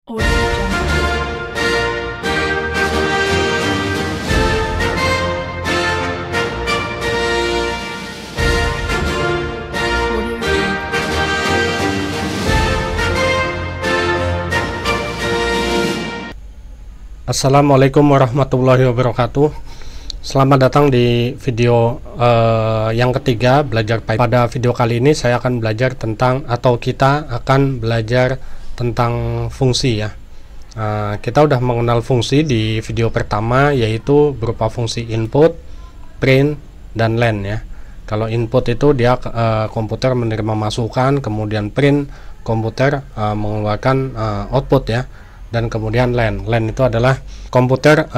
Audio Jungle. Audio Jungle. Assalamualaikum warahmatullahi wabarakatuh. Selamat datang di video yang ketiga belajar Python. Pada video kali ini saya akan belajar tentang, atau kita akan belajar tentang fungsi ya. Kita udah mengenal fungsi di video pertama, yaitu berupa fungsi input, print, dan len ya. Kalau input itu dia komputer menerima masukan, kemudian print komputer mengeluarkan output ya. Dan kemudian len itu adalah komputer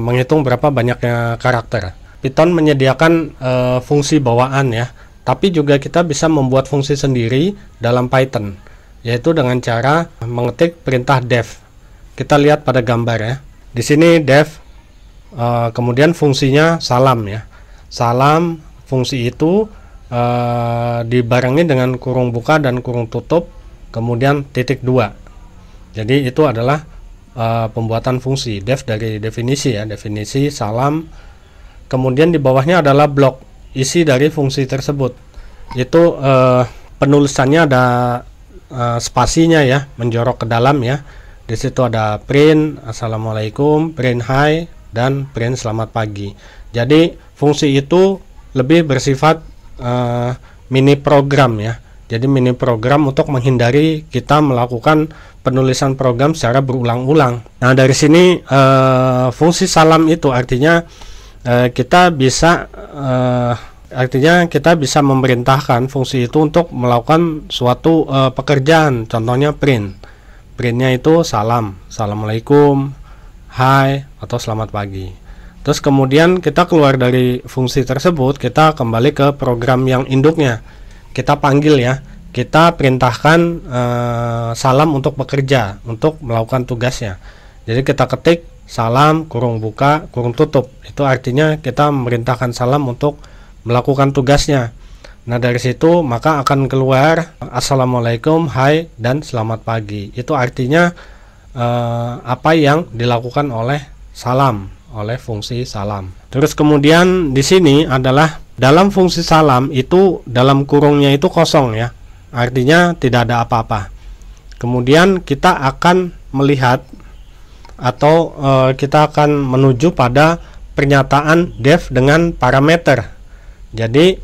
menghitung berapa banyaknya karakter. Python menyediakan fungsi bawaan ya, tapi juga kita bisa membuat fungsi sendiri dalam Python, yaitu dengan cara mengetik perintah def. Kita lihat pada gambar ya. Di sini def, kemudian fungsinya salam ya. Salam fungsi itu dibarengi dengan kurung buka dan kurung tutup, kemudian titik 2. Jadi itu adalah pembuatan fungsi def dari definisi ya, definisi salam. Kemudian di bawahnya adalah blok isi dari fungsi tersebut. Itu penulisannya ada spasinya ya, menjorok ke dalam ya. Di situ ada print assalamualaikum, print hi, dan print selamat pagi. Jadi fungsi itu lebih bersifat mini program ya. Jadi mini program untuk menghindari kita melakukan penulisan program secara berulang-ulang. Nah, dari sini fungsi salam itu artinya kita bisa memerintahkan fungsi itu untuk melakukan suatu pekerjaan. Contohnya printnya itu salam, assalamualaikum, hai, atau selamat pagi. Terus kemudian kita keluar dari fungsi tersebut, kita kembali ke program yang induknya. Kita panggil ya, kita perintahkan salam untuk bekerja, untuk melakukan tugasnya. Jadi kita ketik salam kurung buka kurung tutup, itu artinya kita memerintahkan salam untuk melakukan tugasnya. Nah, dari situ maka akan keluar assalamualaikum, hai, dan selamat pagi. Itu artinya apa yang dilakukan oleh salam, oleh fungsi salam. Terus kemudian di sini adalah dalam fungsi salam itu dalam kurungnya itu kosong ya, artinya tidak ada apa-apa. Kemudian kita akan melihat atau kita akan menuju pada pernyataan def dengan parameter. Jadi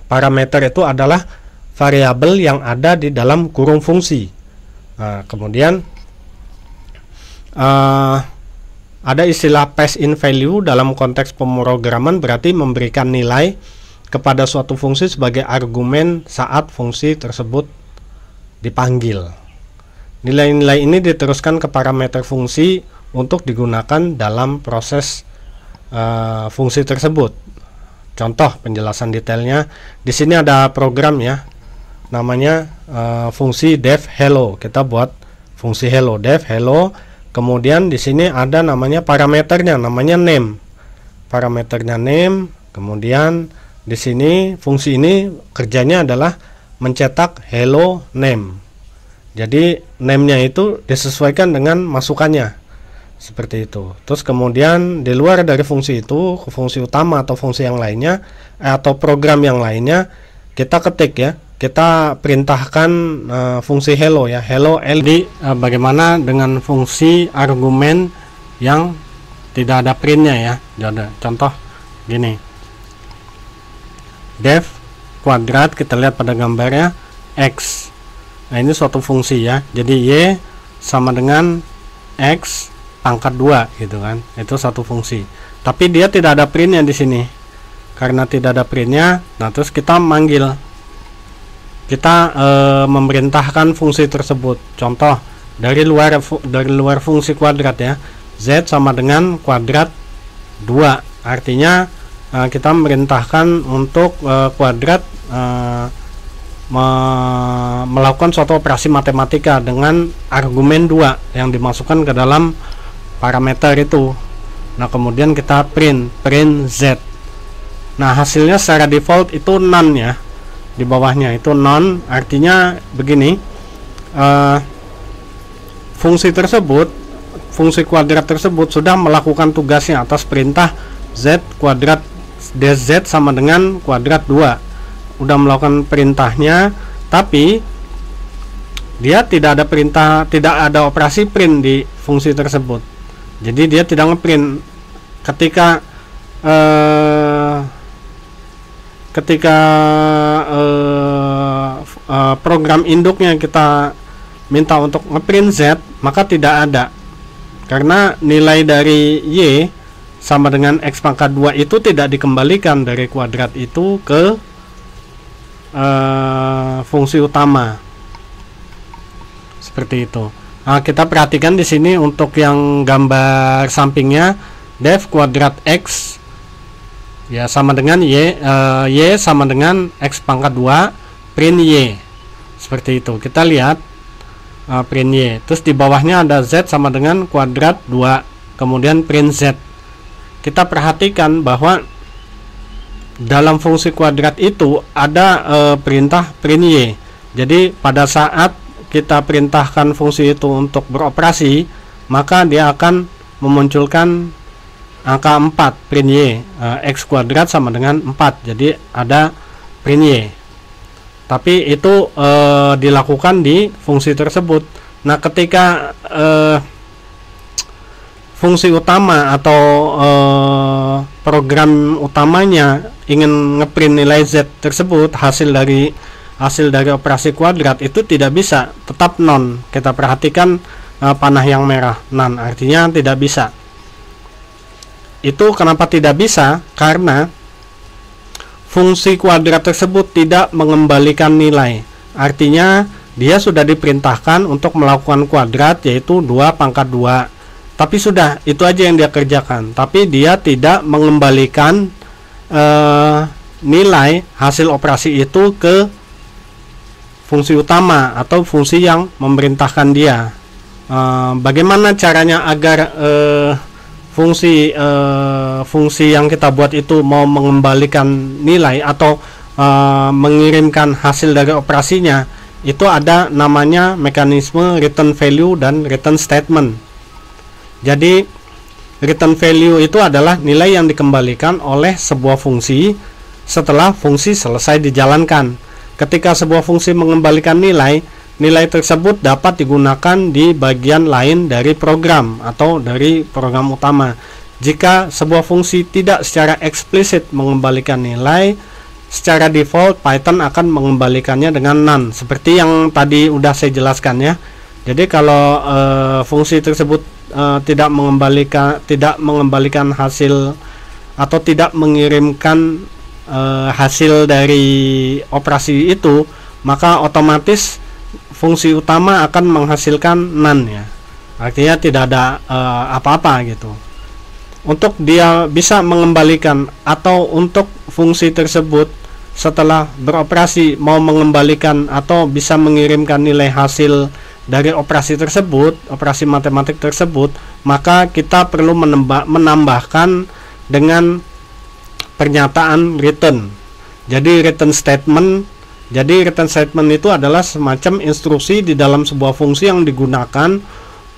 parameter itu adalah variabel yang ada di dalam kurung fungsi. Nah, kemudian ada istilah pass in value dalam konteks pemrograman, berarti memberikan nilai kepada suatu fungsi sebagai argumen saat fungsi tersebut dipanggil. Nilai-nilai ini diteruskan ke parameter fungsi untuk digunakan dalam proses fungsi tersebut. Contoh penjelasan detailnya di sini ada program ya, namanya fungsi def hello. Kita buat fungsi hello, def hello. Kemudian di sini ada namanya parameternya, namanya name. Parameternya name. Kemudian di sini fungsi ini kerjanya adalah mencetak hello name. Jadi name-nya itu disesuaikan dengan masukannya. Seperti itu. Terus kemudian di luar dari fungsi itu, ke fungsi utama atau fungsi yang lainnya atau program yang lainnya, kita ketik ya. Kita perintahkan fungsi hello ya, hello LD. Bagaimana dengan fungsi argumen yang tidak ada printnya ya? Jadi contoh gini, def kuadrat, kita lihat pada gambarnya x. Nah, ini suatu fungsi ya, jadi y sama dengan x pangkat 2 gitu kan, itu satu fungsi. Tapi dia tidak ada printnya di sini. Karena tidak ada printnya, nah terus kita manggil. Kita memerintahkan fungsi tersebut. Contoh dari luar fungsi kuadrat ya, z sama dengan kuadrat 2. Artinya kita memerintahkan untuk kuadrat melakukan suatu operasi matematika dengan argumen 2 yang dimasukkan ke dalam parameter itu. Nah, kemudian kita print z. Nah, hasilnya secara default itu none ya. Di bawahnya itu none, artinya begini, fungsi kuadrat tersebut sudah melakukan tugasnya atas perintah z kuadrat dz sama dengan kuadrat 2. Udah melakukan perintahnya, tapi dia tidak ada operasi print di fungsi tersebut. Jadi dia tidak ngeprint ketika program induknya kita minta untuk ngeprint z, maka tidak ada, karena nilai dari y sama dengan x pangkat 2 itu tidak dikembalikan dari kuadrat itu ke fungsi utama. Seperti itu. Nah, kita perhatikan di sini untuk yang gambar sampingnya, def kuadrat x ya sama dengan y sama dengan x pangkat 2 print y. Seperti itu. Kita lihat print y. Terus di bawahnya ada z sama dengan kuadrat 2, kemudian print z. Kita perhatikan bahwa dalam fungsi kuadrat itu ada perintah print y. Jadi pada saat kita perintahkan fungsi itu untuk beroperasi, maka dia akan memunculkan angka 4 print y, x kuadrat sama dengan 4. Jadi ada print y. Tapi itu dilakukan di fungsi tersebut. Nah, ketika fungsi utama atau program utamanya ingin ngeprint nilai z tersebut, hasil dari operasi kuadrat, itu tidak bisa, tetap non. Kita perhatikan panah yang merah, non, artinya tidak bisa. Itu kenapa tidak bisa? Karena fungsi kuadrat tersebut tidak mengembalikan nilai. Artinya dia sudah diperintahkan untuk melakukan kuadrat, yaitu 2 pangkat 2. Tapi sudah, itu aja yang dia kerjakan. Tapi dia tidak mengembalikan nilai hasil operasi itu ke fungsi utama atau fungsi yang memerintahkan dia. Bagaimana caranya agar fungsi yang kita buat itu mau mengembalikan nilai atau mengirimkan hasil dari operasinya? Itu ada namanya mekanisme return value dan return statement. Jadi return value itu adalah nilai yang dikembalikan oleh sebuah fungsi setelah fungsi selesai dijalankan. Ketika sebuah fungsi mengembalikan nilai tersebut dapat digunakan di bagian lain dari program atau dari program utama. Jika sebuah fungsi tidak secara eksplisit mengembalikan nilai, secara default Python akan mengembalikannya dengan none, seperti yang tadi udah saya jelaskan ya. Jadi kalau fungsi tersebut tidak mengembalikan hasil atau tidak mengirimkan hasil dari operasi itu, maka otomatis fungsi utama akan menghasilkan none ya. Artinya tidak ada apa-apa gitu. Untuk dia bisa mengembalikan atau untuk fungsi tersebut setelah beroperasi mau mengembalikan atau bisa mengirimkan nilai hasil dari operasi tersebut, operasi matematik tersebut, maka kita perlu menambahkan dengan pernyataan return. Jadi return statement itu adalah semacam instruksi di dalam sebuah fungsi yang digunakan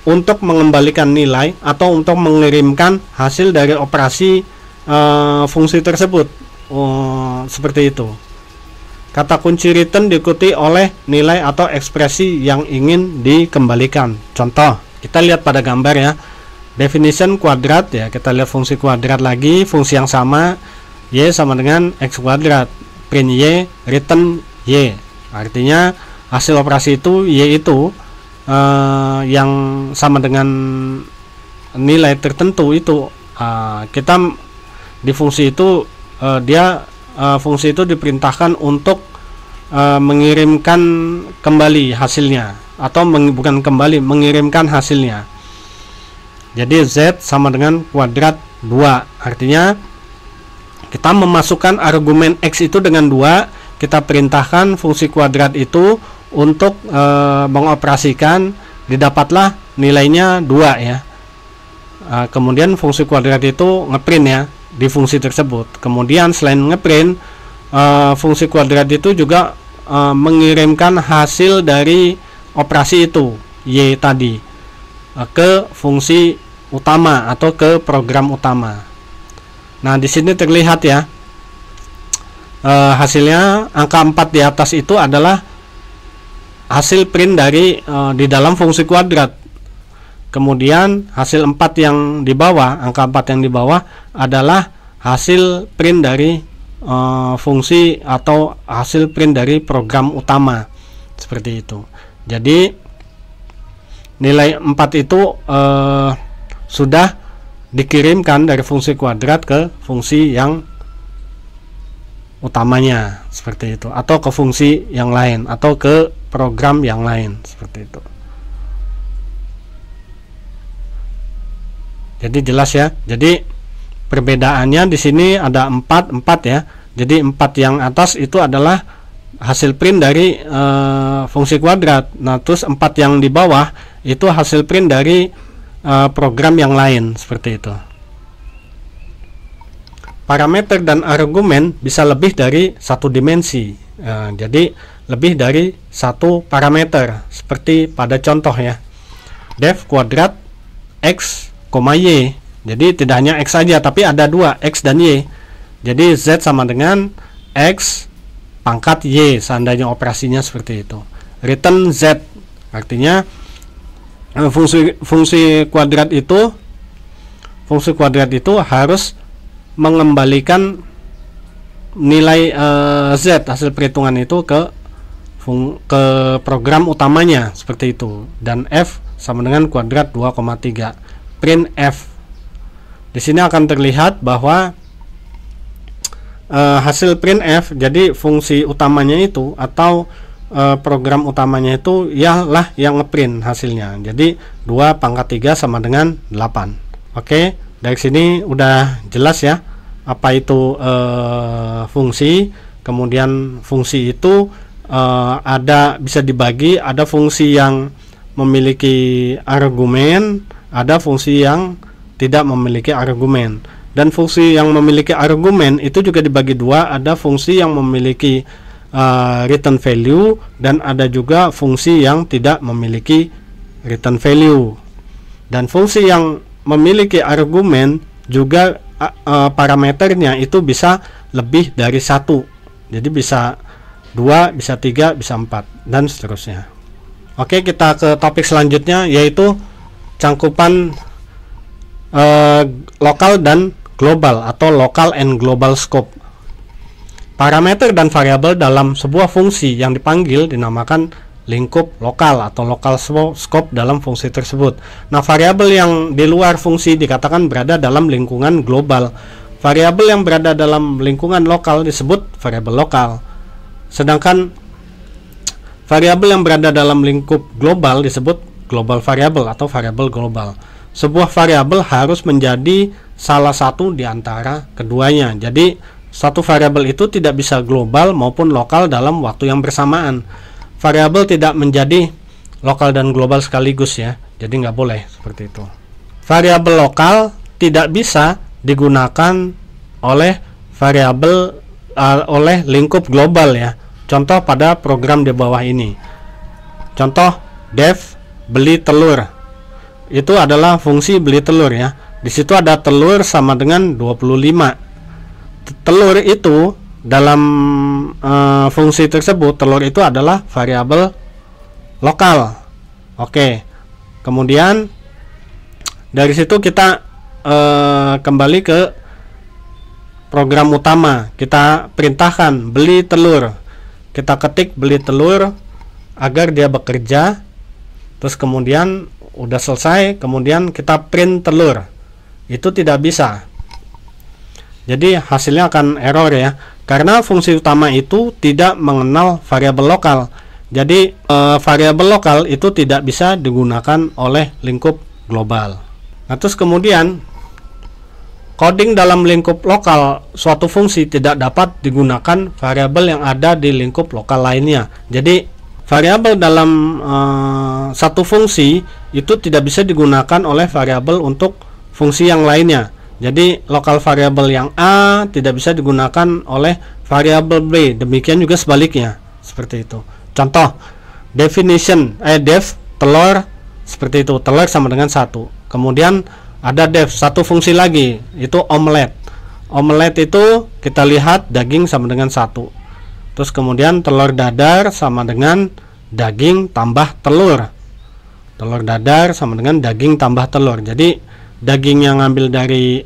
untuk mengembalikan nilai atau untuk mengirimkan hasil dari operasi fungsi tersebut. Seperti itu. Kata kunci return diikuti oleh nilai atau ekspresi yang ingin dikembalikan. Contoh, kita lihat pada gambar ya. Definition kuadrat ya, kita lihat fungsi kuadrat lagi, fungsi yang sama, y sama dengan x kuadrat, print y, return y. Artinya hasil operasi itu y itu yang sama dengan nilai tertentu itu, kita di fungsi itu fungsi itu diperintahkan untuk mengirimkan kembali hasilnya, atau bukan kembali, mengirimkan hasilnya. Jadi z sama dengan kuadrat 2, artinya kita memasukkan argumen x itu dengan 2, kita perintahkan fungsi kuadrat itu untuk mengoperasikan, didapatlah nilainya 2 ya. Kemudian fungsi kuadrat itu ngeprint ya di fungsi tersebut. Kemudian selain ngeprint, fungsi kuadrat itu juga mengirimkan hasil dari operasi itu, y tadi. ke fungsi utama atau ke program utama. Nah, di sini terlihat ya, hasilnya angka 4 di atas itu adalah hasil print dari di dalam fungsi kuadrat. Kemudian hasil 4 yang di bawah, angka 4 yang di bawah adalah hasil print dari fungsi atau hasil print dari program utama, seperti itu. Jadi nilai 4 itu sudah dikirimkan dari fungsi kuadrat ke fungsi yang utamanya, seperti itu, atau ke fungsi yang lain atau ke program yang lain, seperti itu. Jadi jelas ya. Jadi perbedaannya di sini ada 4 ya. Jadi 4 yang atas itu adalah hasil print dari fungsi kuadrat. Nah, terus 4 yang di bawah itu hasil print dari program yang lain, seperti itu. Parameter dan argumen bisa lebih dari satu dimensi. Jadi lebih dari satu parameter, seperti pada contoh ya, def kuadrat x, y. Jadi tidak hanya x saja, tapi ada dua, x dan y. Jadi z sama dengan x pangkat y, seandainya operasinya seperti itu. Return z artinya fungsi kuadrat itu harus mengembalikan nilai z, hasil perhitungan itu ke program utamanya, seperti itu. Dan f sama dengan kuadrat 2,3. Print f. Di sini akan terlihat bahwa hasil print f, jadi fungsi utamanya itu atau program utamanya itu ialah yang ngeprint hasilnya. Jadi 2 pangkat 3 sama dengan 8. Oke, dari sini udah jelas ya apa itu fungsi. Kemudian fungsi itu ada, bisa dibagi, ada fungsi yang memiliki argumen, ada fungsi yang tidak memiliki argumen. Dan fungsi yang memiliki argumen itu juga dibagi dua, ada fungsi yang memiliki return value dan ada juga fungsi yang tidak memiliki return value. Dan fungsi yang memiliki argumen juga parameternya itu bisa lebih dari satu, jadi bisa 2, bisa 3, bisa 4 dan seterusnya. Oke, kita ke topik selanjutnya, yaitu cangkupan lokal dan global atau local and global scope. Parameter dan variabel dalam sebuah fungsi yang dipanggil dinamakan lingkup lokal atau local scope dalam fungsi tersebut. Nah, variabel yang di luar fungsi dikatakan berada dalam lingkungan global. Variabel yang berada dalam lingkungan lokal disebut variabel lokal. Sedangkan variabel yang berada dalam lingkup global disebut global variable atau variabel global. Sebuah variabel harus menjadi salah satu di antara keduanya. Jadi satu variabel itu tidak bisa global maupun lokal dalam waktu yang bersamaan. Variabel tidak menjadi lokal dan global sekaligus ya. Jadi nggak boleh seperti itu. Variabel lokal tidak bisa digunakan oleh variabel oleh lingkup global ya. Contoh pada program di bawah ini. Contoh def beli telur. Itu adalah fungsi beli telur ya. Di situ ada telur sama dengan 25. Telur itu dalam fungsi tersebut, telur itu adalah variabel lokal. Oke. Kemudian dari situ kita kembali ke program utama. Kita perintahkan beli telur. Kita ketik beli telur agar dia bekerja. Terus kemudian udah selesai, kemudian kita print telur. Itu tidak bisa. Jadi hasilnya akan error ya, karena fungsi utama itu tidak mengenal variabel lokal. Jadi variabel lokal itu tidak bisa digunakan oleh lingkup global. Nah, terus kemudian coding dalam lingkup lokal suatu fungsi tidak dapat digunakan variabel yang ada di lingkup lokal lainnya. Jadi variabel dalam satu fungsi itu tidak bisa digunakan oleh variabel untuk fungsi yang lainnya. Jadi lokal variabel yang A tidak bisa digunakan oleh variabel B. Demikian juga sebaliknya, seperti itu. Contoh definition def telur seperti itu, telur sama dengan 1. Kemudian ada def, satu fungsi lagi, itu omelet. Omelet itu kita lihat daging sama dengan 1. Terus kemudian telur dadar sama dengan daging tambah telur. Telur dadar sama dengan daging tambah telur. Jadi daging yang ngambil dari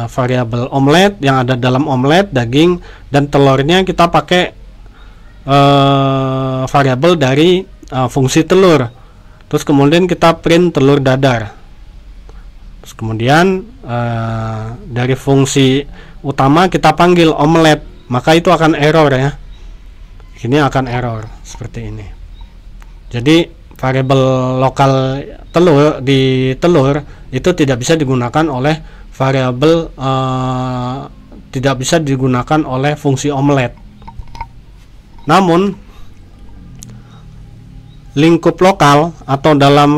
variabel omelet, yang ada dalam omelet, daging, dan telurnya kita pakai variabel dari fungsi telur. Terus kemudian kita print telur dadar. Terus kemudian dari fungsi utama kita panggil omelet, maka itu akan error ya. Ini akan error seperti ini. Jadi variabel lokal telur di telur itu tidak bisa digunakan oleh variabel tidak bisa digunakan oleh fungsi omelet. Namun lingkup lokal atau dalam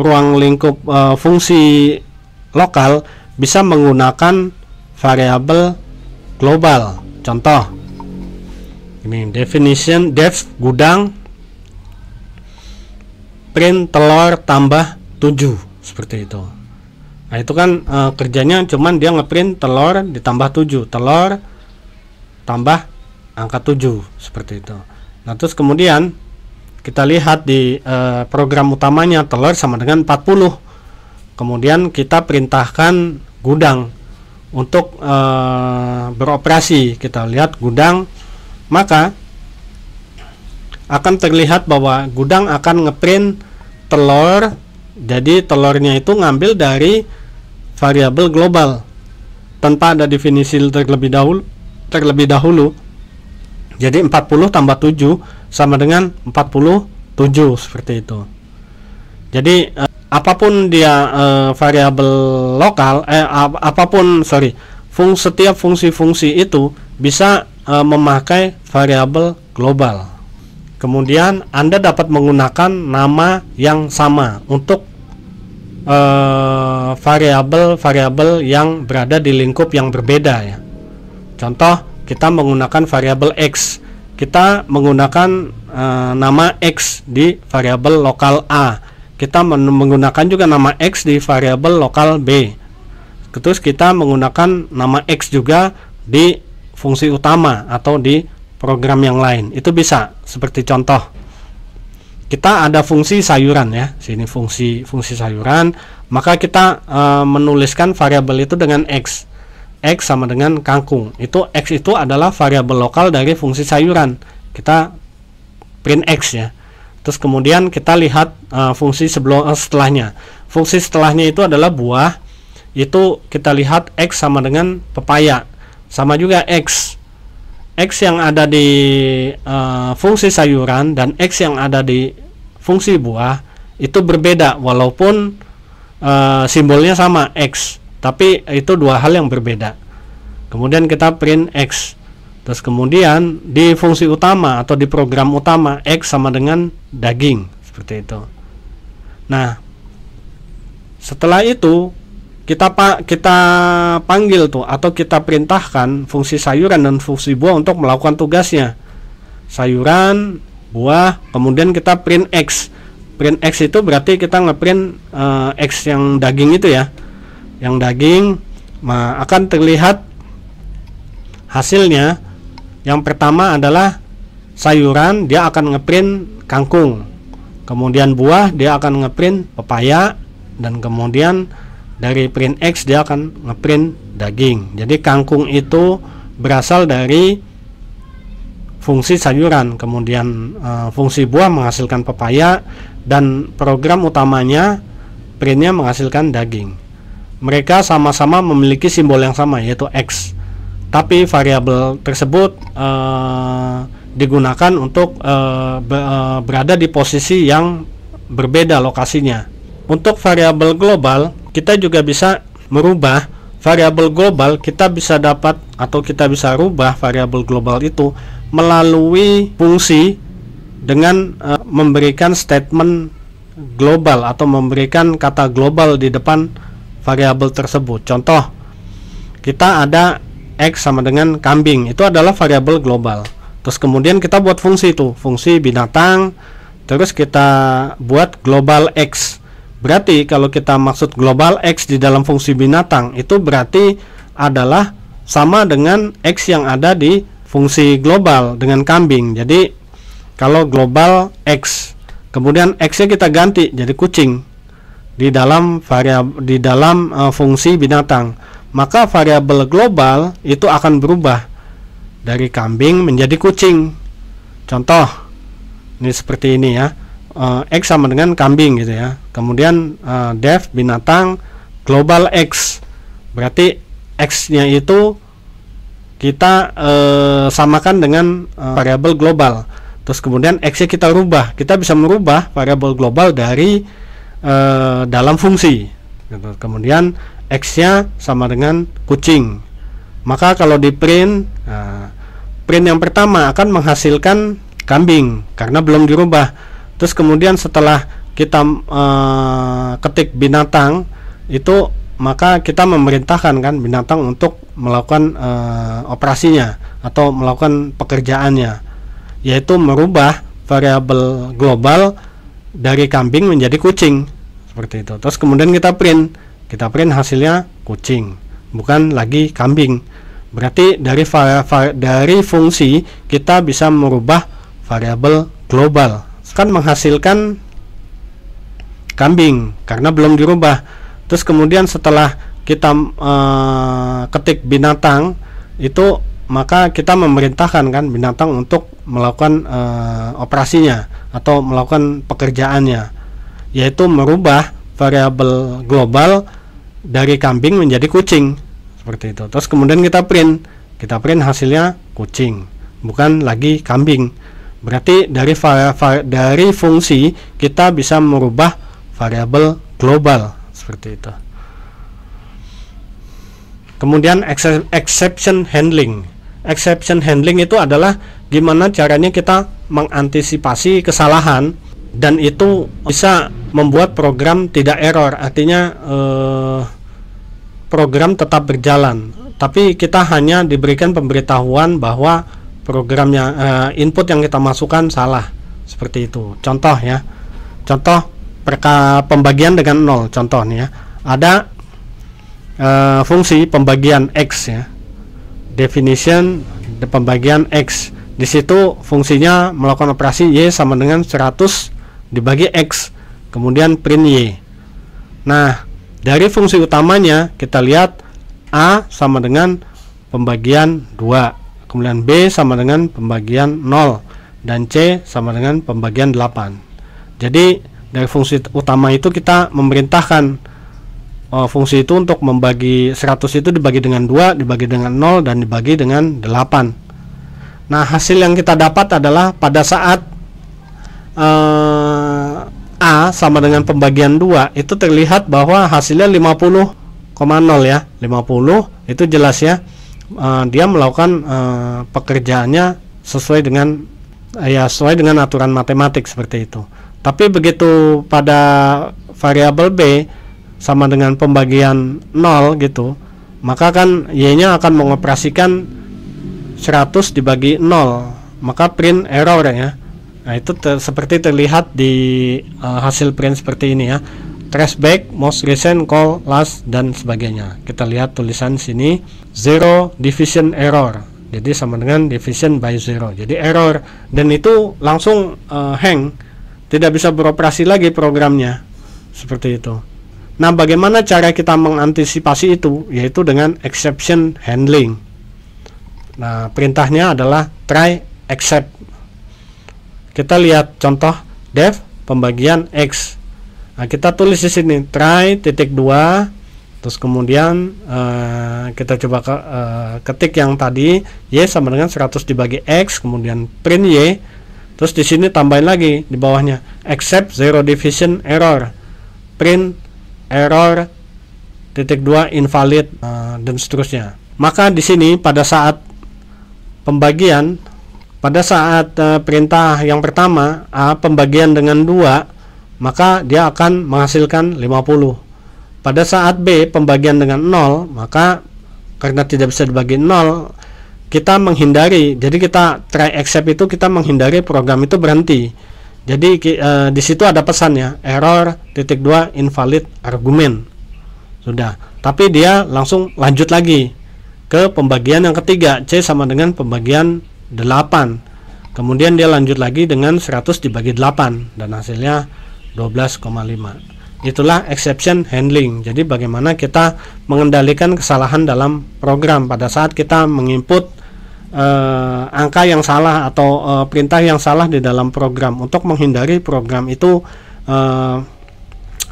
ruang lingkup fungsi lokal bisa menggunakan variabel global. Contoh ini definition def gudang print telur tambah 7 seperti itu. Nah itu kan kerjanya cuman dia ngeprint telur ditambah 7, telur tambah angka 7 seperti itu. Nah terus kemudian kita lihat di program utamanya telur sama dengan 40. Kemudian kita perintahkan gudang untuk beroperasi. Kita lihat gudang, maka akan terlihat bahwa gudang akan ngeprint telur. Jadi telurnya itu ngambil dari variabel global tanpa ada definisi terlebih dahulu. Jadi 40 tambah 7 sama dengan 47 seperti itu. Jadi apapun dia variabel lokal, setiap fungsi-fungsi itu bisa memakai variabel global. Kemudian Anda dapat menggunakan nama yang sama untuk variabel-variabel yang berada di lingkup yang berbeda ya. Contoh, kita menggunakan variabel X. Kita menggunakan nama X di variabel lokal A. Kita menggunakan juga nama X di variabel lokal B. Terus kita menggunakan nama X juga di fungsi utama atau di program yang lain. Itu bisa. Seperti contoh, kita ada fungsi sayuran ya. Sini fungsi sayuran, maka kita menuliskan variabel itu dengan X. X sama dengan kangkung. Itu X itu adalah variabel lokal dari fungsi sayuran. Kita print X ya. Terus kemudian kita lihat fungsi setelahnya. Fungsi setelahnya itu adalah buah. Itu kita lihat X sama dengan pepaya. Sama juga X. X yang ada di fungsi sayuran dan X yang ada di fungsi buah itu berbeda walaupun simbolnya sama X. Tapi itu dua hal yang berbeda. Kemudian kita print X. Terus kemudian di fungsi utama atau di program utama X sama dengan daging seperti itu. Nah, setelah itu kita panggil tuh atau kita perintahkan fungsi sayuran dan fungsi buah untuk melakukan tugasnya. Sayuran, buah, kemudian kita print X. Print X itu berarti kita ngeprint X yang daging itu ya. Yang daging akan terlihat hasilnya. Yang pertama adalah sayuran, dia akan ngeprint kangkung. Kemudian buah dia akan ngeprint pepaya, dan kemudian dari print X dia akan ngeprint daging. Jadi kangkung itu berasal dari fungsi sayuran, kemudian fungsi buah menghasilkan pepaya, dan program utamanya printnya menghasilkan daging. Mereka sama-sama memiliki simbol yang sama, yaitu X. Tapi variabel tersebut digunakan untuk berada di posisi yang berbeda lokasinya. Untuk variabel global, kita juga bisa merubah variabel global. Kita bisa dapat atau kita bisa rubah variabel global itu melalui fungsi dengan memberikan statement global atau memberikan kata global di depan variabel tersebut. Contoh, kita ada X sama dengan kambing, itu adalah variabel global. Terus kemudian kita buat fungsi itu, fungsi binatang terus kita buat global X. Berarti kalau kita maksud global X di dalam fungsi binatang, itu berarti adalah sama dengan X yang ada di fungsi global dengan kambing. Jadi kalau global X, kemudian X-nya kita ganti jadi kucing di dalam fungsi binatang, maka variabel global itu akan berubah dari kambing menjadi kucing. Contoh, ini seperti ini ya, X sama dengan kambing gitu ya. Kemudian def binatang global X, berarti X-nya itu kita samakan dengan variabel global. Terus kemudian X-nya kita rubah, kita bisa merubah variabel global dari dalam fungsi gitu. Kemudian X-nya sama dengan kucing, maka kalau di print, print yang pertama akan menghasilkan kambing karena belum dirubah. Terus kemudian setelah kita ketik binatang itu, maka kita memerintahkan kan binatang untuk melakukan operasinya atau melakukan pekerjaannya, yaitu merubah variabel global dari kambing menjadi kucing seperti itu. Terus kemudian kita print hasilnya kucing, bukan lagi kambing. Berarti dari fungsi kita bisa merubah variabel global, kan menghasilkan kambing karena belum dirubah. Terus kemudian setelah kita ketik binatang itu, maka kita memerintahkan kan binatang untuk melakukan operasinya atau melakukan pekerjaannya, yaitu merubah variabel global dari kambing menjadi kucing seperti itu. Terus kemudian kita print hasilnya kucing, bukan lagi kambing. Berarti dari fungsi kita bisa merubah variabel global seperti itu. Kemudian exception handling. Exception handling itu adalah gimana caranya kita mengantisipasi kesalahan dan itu bisa membuat program tidak error. Artinya program tetap berjalan, tapi kita hanya diberikan pemberitahuan bahwa programnya, input yang kita masukkan salah seperti itu. Contoh ya, contoh pembagian dengan 0. Contoh nih ya, ada fungsi pembagian X ya, definition pembagian X. Di situ fungsinya melakukan operasi Y sama dengan 100 dibagi X, kemudian print Y. Nah, dari fungsi utamanya kita lihat A sama dengan pembagian 2, kemudian B sama dengan pembagian 0, dan C sama dengan pembagian 8. Jadi dari fungsi utama itu kita memerintahkan fungsi itu untuk membagi 100 itu dibagi dengan 2, dibagi dengan 0, dan dibagi dengan 8. Nah, hasil yang kita dapat adalah pada saat A sama dengan pembagian 2 itu terlihat bahwa hasilnya 50,0 ya. 50 itu jelas ya, dia melakukan pekerjaannya sesuai dengan aturan matematik seperti itu. Tapi begitu pada variabel B sama dengan pembagian 0 gitu, maka kan Y-nya akan mengoperasikan 100 dibagi 0, maka print error ya. Nah, itu seperti terlihat di hasil print seperti ini ya, trace back, most recent, call, last, dan sebagainya. Kita lihat tulisan sini, zero division error, jadi sama dengan division by 0, jadi error, dan itu langsung hang, tidak bisa beroperasi lagi programnya seperti itu. Nah, bagaimana cara kita mengantisipasi itu? Yaitu dengan exception handling. Nah, perintahnya adalah try except. Kita lihat contoh def pembagian X. Nah, kita tulis di sini try titik 2, terus kemudian kita coba ketik yang tadi Y sama dengan 100 dibagi X, kemudian print Y, terus di sini tambahin lagi di bawahnya except zero division error, print error titik 2 invalid, dan seterusnya. Maka di sini pada saat pembagian, pada saat perintah yang pertama A pembagian dengan 2, maka dia akan menghasilkan 50. Pada saat B pembagian dengan 0, maka karena tidak bisa dibagi 0, kita menghindari. Jadi kita try except itu kita menghindari program itu berhenti. Jadi di situ ada pesan ya, error titik 2 invalid argumen. Sudah. Tapi dia langsung lanjut lagi ke pembagian yang ketiga, C sama dengan pembagian 8. Kemudian dia lanjut lagi dengan 100 dibagi 8 dan hasilnya 12,5. Itulah exception handling. Jadi bagaimana kita mengendalikan kesalahan dalam program pada saat kita menginput angka yang salah atau perintah yang salah di dalam program, untuk menghindari program itu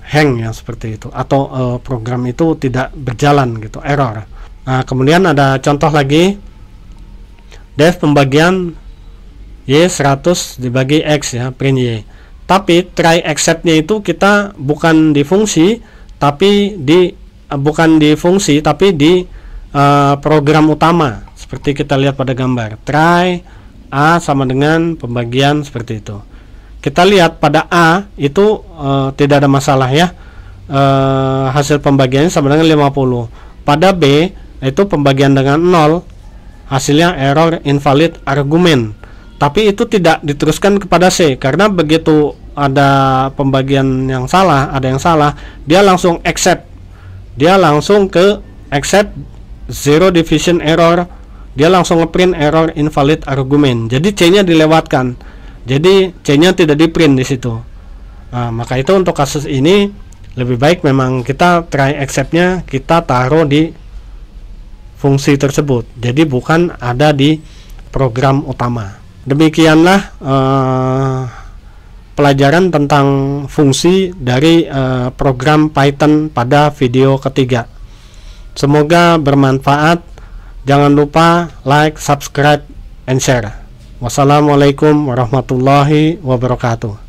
hang ya, seperti itu, atau program itu tidak berjalan gitu, error. Nah, kemudian ada contoh lagi, def pembagian Y 100 dibagi X ya, print Y. Tapi try except-nya itu kita bukan di fungsi, tapi di program utama. Seperti kita lihat pada gambar, try A sama dengan pembagian seperti itu. Kita lihat pada A itu tidak ada masalah ya, hasil pembagiannya sama dengan 50. Pada B itu pembagian dengan 0, hasilnya error invalid argument. Tapi itu tidak diteruskan kepada C, karena begitu ada pembagian yang salah, ada yang salah, dia langsung accept, dia langsung ke accept zero division error, dia langsung ngeprint error invalid argument. Jadi C-nya dilewatkan. Jadi C-nya tidak di-print di situ. Nah, maka itu untuk kasus ini lebih baik memang kita try except-nya kita taruh di fungsi tersebut. Jadi bukan ada di program utama. Demikianlah pelajaran tentang fungsi dari program Python pada video ketiga. Semoga bermanfaat. Jangan lupa like, subscribe, and share. Wassalamualaikum warahmatullahi wabarakatuh.